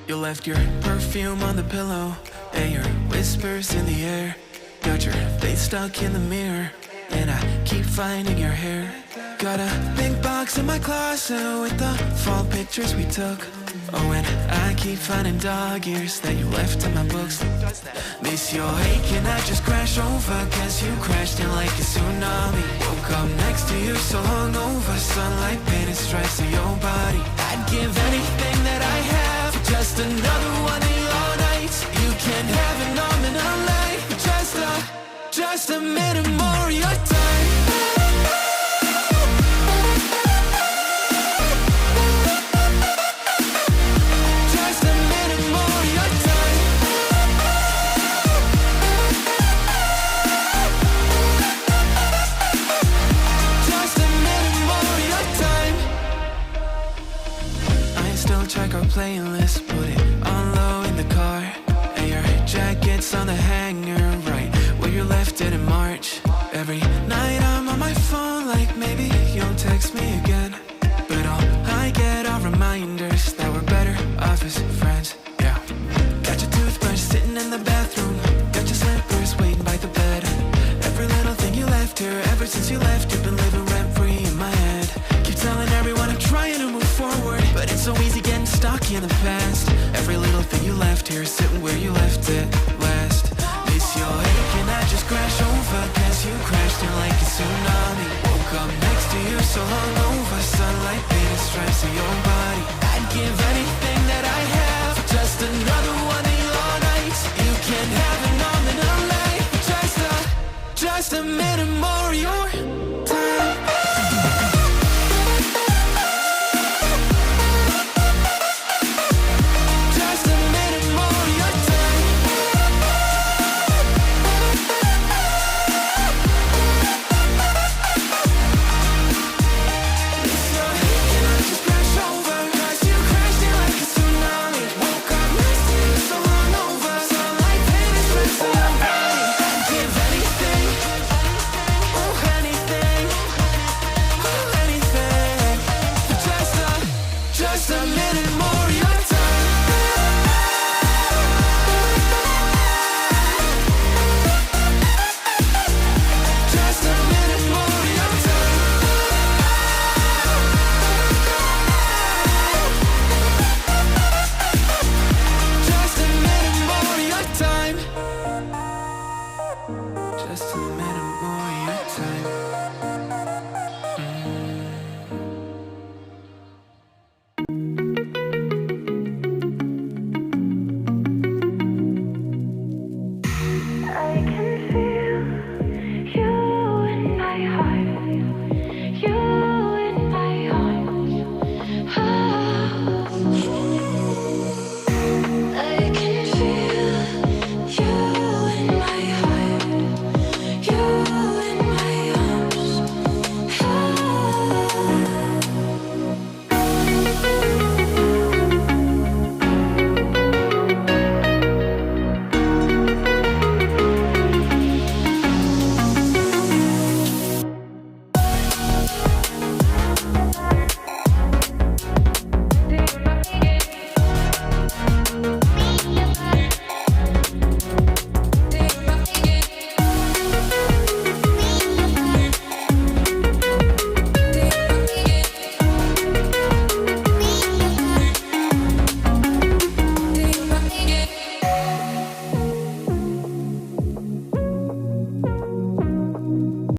You left your perfume on the pillow and your whispers in the air. Got your face stuck in the mirror and I keep finding your hair. Got a big box in my closet with the fall pictures we took. Oh, and I keep finding dog ears that you left in my books. Miss your ache and I just crash over, cause you crashed in like a tsunami. Woke up next to you so hungover, sunlight painted stripes on your body. I'd give anything that I have for just another one of your nights. You can have an arm and a leg, just a minute more of your time. Check our playlist, put it on low in the car. And your jacket's on the hanger, right where you left it in March. Every night I'm on my phone, like maybe you'll text me again. But all I get are reminders that we're better off as friends, yeah. Got your toothbrush sitting in the bathroom, got your slippers waiting by the bed. Every little thing you left here, ever since you left, you've been living rent-free in my head. Keep telling everyone I'm trying to move forward, but it's so easy getting stuck in the past. Every little thing you left here is sitting where you left it last. Miss your ache and I just crash over, cause you crashed in like a tsunami. Woke up next to you so hungover, sunlight painted stripes on your body. I'd give anything that I have for just another one of your nights. You can have an arm and a leg, just a minute more of your